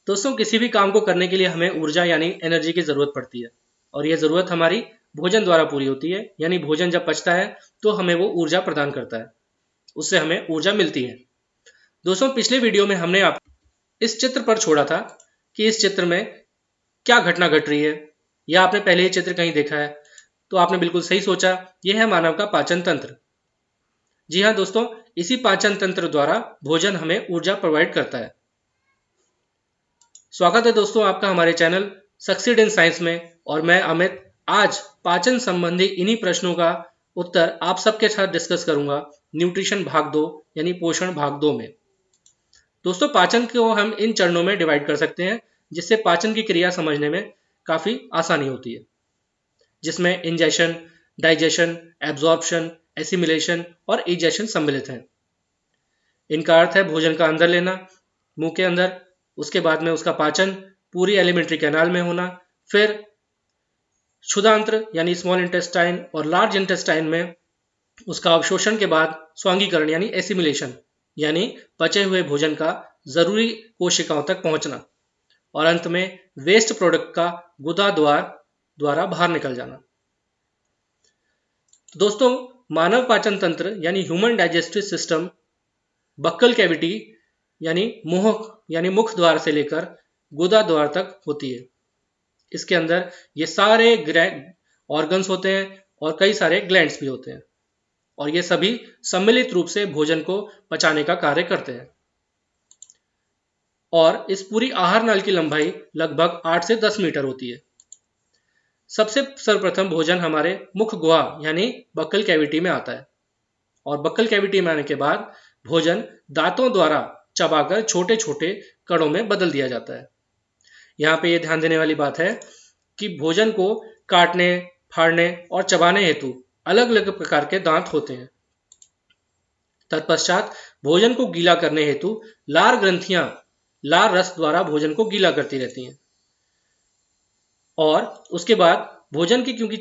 दोस्तों, किसी भी काम को करने के लिए हमें ऊर्जा यानी एनर्जी की ज़रूरत पड़ती है और यह ज़रूरत हमारी भोजन द्वारा पूरी होती है। यानी भोजन जब पचता है तो हमें वो ऊर्जा प्रदान करता है, उससे हमें ऊर्जा मिलती है। दोस्तों, पिछले वीडियो में हमने आप इस चित्र पर छोड़ा था कि इस चित्र में क्या घटना घट रही है, या आपने पहले ये चित्र कहीं देखा है तो आपने बिल्कुल सही सोचा, यह है मानव का पाचन तंत्र। जी हाँ दोस्तों, इसी पाचन तंत्र द्वारा भोजन हमें ऊर्जा प्रोवाइड करता है। स्वागत है दोस्तों आपका हमारे चैनल सक्सीड इन साइंस में, और मैं अमित आज पाचन संबंधी इन्हीं प्रश्नों का उत्तर आप सबके साथ डिस्कस करूंगा न्यूट्रिशन भाग 2 यानी पोषण भाग 2 में। दोस्तों, पाचन को हम इन चरणों में डिवाइड कर सकते हैं जिससे पाचन की क्रिया समझने में काफ़ी आसानी होती है, जिसमें इंजेशन, डाइजेशन, एब्जॉर्प्शन, एसिमिलेशन और इजेशन सम्मिलित हैं। इनका अर्थ है भोजन का अंदर लेना मुंह के अंदर, उसके बाद में उसका पाचन पूरी एलिमेंट्री कैनाल में होना, फिर क्षुधांत्र यानी स्मॉल इंटेस्टाइन और लार्ज इंटेस्टाइन में उसका अवशोषण के बाद स्वांगीकरण यानी एसिमिलेशन यानी पचे हुए भोजन का जरूरी कोशिकाओं तक पहुंचना, और अंत में वेस्ट प्रोडक्ट का गुदा द्वारा बाहर निकल जाना। तो दोस्तों, मानव पाचन तंत्र यानी human digestive system buccal cavity यानी मुख द्वार से लेकर गुदा द्वार तक होती है। इसके अंदर ये सारे ऑर्गन्स होते हैं और कई सारे ग्लैंड्स भी होते हैं, और ये सभी सम्मिलित रूप से भोजन को पचाने का कार्य करते हैं। और इस पूरी आहार नाल की लंबाई लगभग 8 से 10 मीटर होती है। सबसे सर्वप्रथम भोजन हमारे मुख गुहा यानी बक्कल कैविटी में आता है, और बक्कल कैविटी में आने के बाद भोजन दांतों द्वारा चबाकर छोटे छोटे कणों में बदल दिया जाता है। यहाँ पे ये ध्यान देने वाली बात है कि भोजन को काटने, फाड़ने और चबाने हेतु अलग अलग प्रकार के दांत होते हैं। तत्पश्चात भोजन को गीला करने हेतु लार ग्रंथियां लार रस द्वारा भोजन को गीला करती रहती हैं, और उसके बाद भोजन की क्योंकि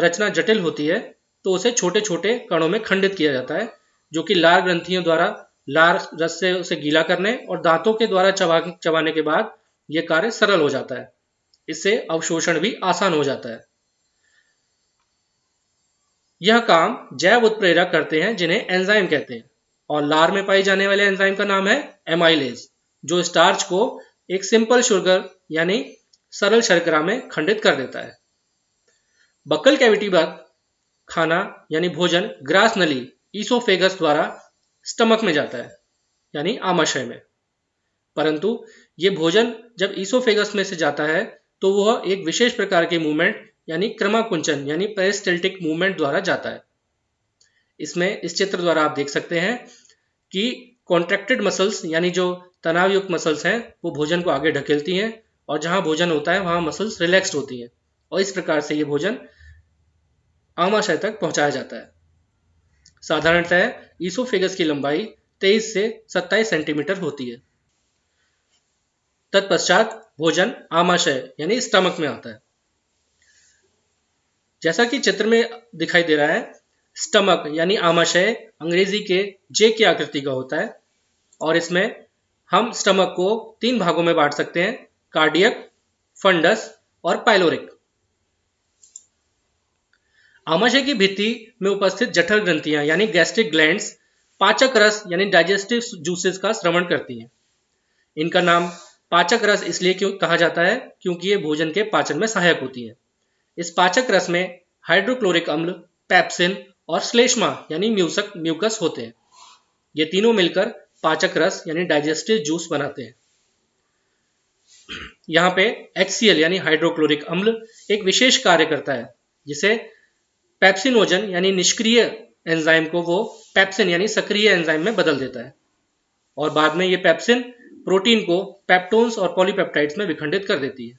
रचना जटिल होती है तो उसे छोटे छोटे कणों में खंडित किया जाता है, जो कि लार ग्रंथियों द्वारा लार रस से उसे गीला करने और दांतों के द्वारा चबाने के बाद यह कार्य सरल हो जाता है। इससे अवशोषण भी आसान हो जाता है। यह काम जैव उत्प्रेरक करते हैं जिन्हें एंजाइम कहते हैं, और लार में पाई जाने वाले एंजाइम का नाम है एमाइलेज, जो स्टार्च को एक सिंपल शुगर यानी सरल शर्करा में खंडित कर देता है। बक्कल कैविटी बाद खाना यानी भोजन ग्रास नली ईसोफेगस द्वारा स्टमक में जाता है यानी आमाशय में, परंतु ये भोजन जब ईसोफेगस में से जाता है तो वह एक विशेष प्रकार के मूवमेंट यानी क्रमाकुंचन यानी पेरिस्टल्टिक मूवमेंट द्वारा जाता है। इसमें इस चित्र द्वारा आप देख सकते हैं कि कॉन्ट्रैक्टेड मसल्स यानी जो तनाव युक्त मसल्स हैं वो भोजन को आगे ढकेलती हैं, और जहां भोजन होता है वहां मसल्स रिलैक्स्ड होती हैं, और इस प्रकार से ये भोजन आमाशय तक पहुंचाया जाता है। साधारणतः ईसोफेगस की लंबाई 23 से 27 सेंटीमीटर होती है। तत्पश्चात भोजन आमाशय यानी स्टमक में आता है। जैसा कि चित्र में दिखाई दे रहा है, स्टमक यानी आमाशय अंग्रेजी के जे की आकृति का होता है, और इसमें हम स्टमक को 3 भागों में बांट सकते हैं: कार्डियक, फंडस और पाइलोरिक। आमाशय की भित्ति में उपस्थित जठर ग्रंथियां यानी गैस्ट्रिक ग्लैंड्स पाचक रस यानी डाइजेस्टिव जूसेस का श्रवण करती हैं। इनका नाम पाचक रस इसलिए क्यों कहा जाता है क्योंकि ये भोजन के पाचन में सहायक होती है। इस पाचक रस में हाइड्रोक्लोरिक अम्ल, पेप्सिन और श्लेष्मा यानी म्यूकस होते हैं। ये तीनों मिलकर पाचक रस यानी डाइजेस्टिव जूस बनाते हैं। यहाँ पे HCl यानी हाइड्रोक्लोरिक अम्ल एक विशेष कार्य करता है, जिसे पेप्सिनोजन यानी निष्क्रिय एंजाइम को वो पेप्सिन यानी सक्रिय एंजाइम में बदल देता है, और बाद में ये पेप्सिन प्रोटीन को पेप्टोन्स और पॉलीपेप्टाइड्स में विखंडित कर देती है।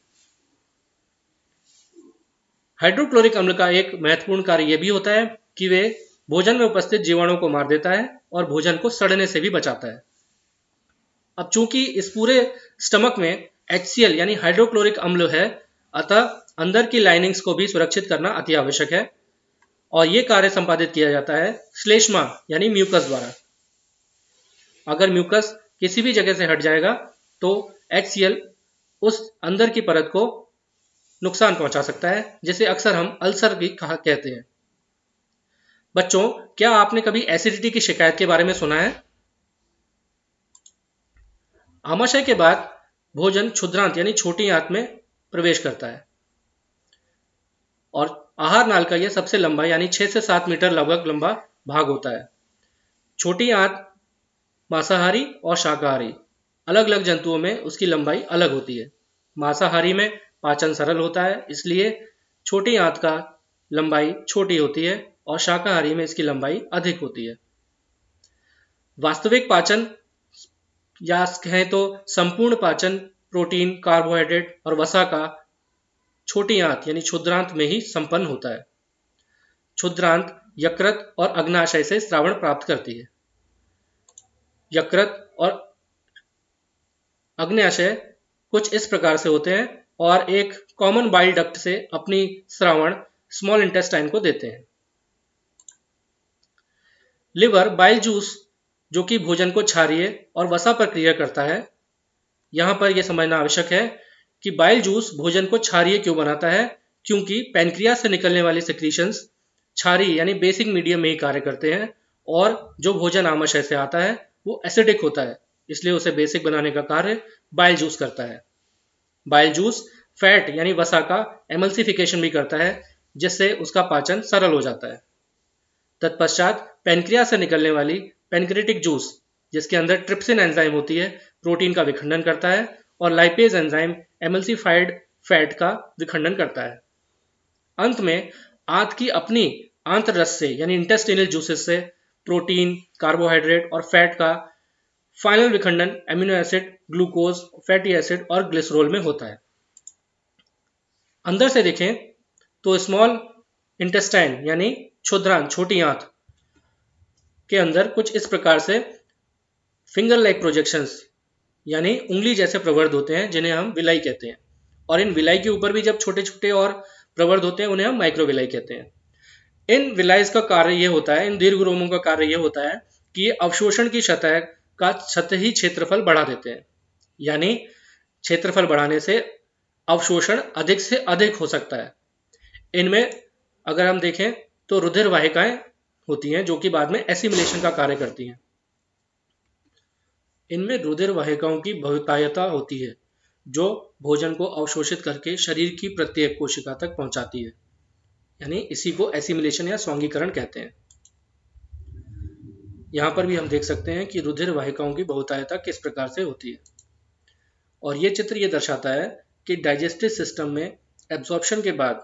हाइड्रोक्लोरिक अम्ल का एक महत्वपूर्ण कार्य यह भी होता है कि वे भोजन में उपस्थित जीवाणुओं को मार देता है और भोजन को सड़ने से भी बचाता है। अब चूंकि इस पूरे स्टमक में HCl यानी हाइड्रोक्लोरिक अम्ल है, अतः अंदर की लाइनिंग्स को भी सुरक्षित करना अति आवश्यक है, और यह कार्य संपादित किया जाता है श्लेष्मा यानी म्यूकस द्वारा। अगर म्यूकस किसी भी जगह से हट जाएगा तो HCl उस अंदर की परत को नुकसान पहुंचा सकता है, जिसे अक्सर हम अल्सर भी कहते हैं। बच्चों, क्या आपने कभी एसिडिटी की शिकायत के बारे में सुना है? आमाशय के बाद भोजन क्षुद्रांत यानी छोटी आंत में प्रवेश करता है और आहार नाल का यह सबसे लंबा यानी 6 से 7 मीटर लगभग लंबा भाग होता है। छोटी आंत मांसाहारी और शाकाहारी अलग अलग जंतुओं में उसकी लंबाई अलग होती है। मांसाहारी में पाचन सरल होता है, इसलिए छोटी आंत का लंबाई छोटी होती है और शाकाहारी में इसकी लंबाई अधिक होती है। वास्तविक पाचन या कहें तो संपूर्ण पाचन प्रोटीन, कार्बोहाइड्रेट और वसा का छोटी आंत यानी क्षुद्रांत में ही संपन्न होता है। क्षुद्रांत यकृत और अग्नाशय से स्रावण प्राप्त करती है। यकृत और अग्नाशय कुछ इस प्रकार से होते हैं और एक कॉमन बाइल डक्ट से अपनी स्रावण स्मॉल इंटेस्टाइन को देते हैं। लिवर बाइल जूस जो कि भोजन को क्षारीय और वसा पर क्रिया करता है। यहां पर यह समझना आवश्यक है कि बाइल जूस भोजन को क्षारीय क्यों बनाता है, क्योंकि पैनक्रियास से निकलने वाली सेक्रीशंस क्षारीय यानी बेसिक मीडियम में ही कार्य करते हैं और जो भोजन आमाशय से आता है वो एसिडिक होता है, इसलिए उसे बेसिक बनाने का कार्य बाइल जूस करता है। बाइल जूस फैट यानी वसा का एमल्सिफिकेशन भी करता है, जिससे उसका पाचन सरल हो जाता है। तत्पश्चात पैनक्रियास से निकलने वाली पैनक्रेटिक जूस, जिसके अंदर ट्रिप्सिन एंजाइम होती है, प्रोटीन का विखंडन करता है और लाइपेज एंजाइम एमल्सिफाइड फैट का विखंडन करता है। अंत में आंत की अपनी आंतररस से यानी इंटेस्टिनल जूसेस से प्रोटीन, कार्बोहाइड्रेट और फैट का फाइनल विखंडन amino acid, glucose, fatty acid और ग्लिसरॉल में होता है। अंदर से देखें तो स्मॉल इंटेस्टाइन यानी क्षुद्रांत छोटी आंत के अंदर कुछ इस प्रकार से फिंगर लाइक प्रोजेक्शंस यानी उंगली जैसे प्रवर्ध होते हैं, जिन्हें हम विलाई कहते हैं। और इन विलाई के ऊपर भी जब छोटे छोटे और प्रवर्ध होते हैं, उन्हें हम माइक्रोविलाई कहते हैं। इन विलाइज का कार्य यह होता है, इन दीर्घ रोमों का कार्य यह होता है कि ये अवशोषण की सतह का सतही क्षेत्रफल बढ़ा देते हैं, यानी क्षेत्रफल बढ़ाने से अवशोषण अधिक से अधिक हो सकता है। इनमें अगर हम देखें तो रुधिर वाहिकाएं होती हैं जो कि बाद में एसिमिलेशन का कार्य करती हैं। इनमें रुधिर वाहिकाओं की बहुतायता होती है जो भोजन को अवशोषित करके शरीर की प्रत्येक कोशिका तक पहुंचाती है, यानी इसी को एसिमिलेशन या स्वांगीकरण कहते हैं। यहां पर भी हम देख सकते हैं कि रुधिर वाहिकाओं की बहुतायता किस प्रकार से होती है। और ये चित्र ये दर्शाता है कि डाइजेस्टिव सिस्टम में एब्जॉर्प्शन के बाद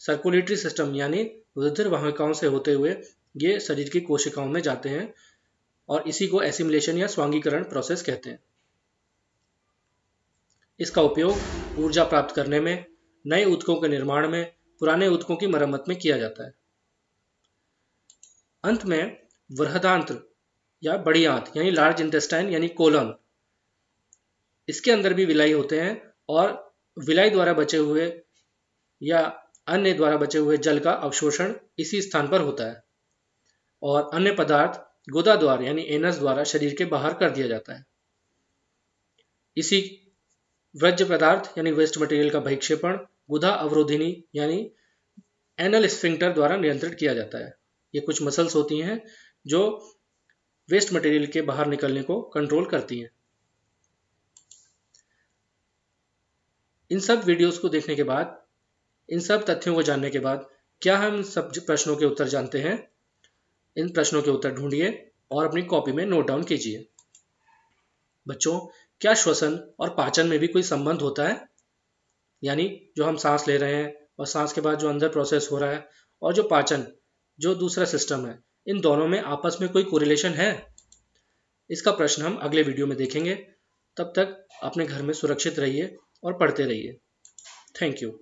सर्कुलेटरी सिस्टम यानी रुधिर वाहिकाओं से होते हुए ये शरीर की कोशिकाओं में जाते हैं और इसी को एसिमिलेशन या स्वांगीकरण प्रोसेस कहते हैं। इसका उपयोग ऊर्जा प्राप्त करने में, नए ऊतकों के निर्माण में, पुराने ऊतकों की मरम्मत में किया जाता है। अंत में बृहदांत्र या बड़ी आंत यानी लार्ज इंटेस्टाइन यानी कोलन, इसके अंदर भी विलाई होते हैं और विलाई द्वारा बचे हुए या अन्य द्वारा बचे हुए जल का अवशोषण इसी स्थान पर होता है और अन्य पदार्थ गुदा द्वार यानी एनस द्वारा शरीर के बाहर कर दिया जाता है। इसी वर्ज्य पदार्थ यानी वेस्ट मटेरियल का बहिक्षेपण गुदा अवरोधिनी यानी एनल स्फिंक्टर द्वारा नियंत्रित किया जाता है। ये कुछ मसल्स होती हैं जो वेस्ट मटेरियल के बाहर निकलने को कंट्रोल करती हैं। इन सब वीडियोस को देखने के बाद, इन सब तथ्यों को जानने के बाद क्या हम सब प्रश्नों के उत्तर जानते हैं? इन प्रश्नों के उत्तर ढूंढिए और अपनी कॉपी में नोट डाउन कीजिए। बच्चों, क्या श्वसन और पाचन में भी कोई संबंध होता है? यानी जो हम सांस ले रहे हैं और सांस के बाद जो अंदर प्रोसेस हो रहा है और जो पाचन जो दूसरा सिस्टम है, इन दोनों में आपस में कोई कोरिलेशन है? इसका प्रश्न हम अगले वीडियो में देखेंगे। तब तक अपने घर में सुरक्षित रहिए और पढ़ते रहिए। Thank you.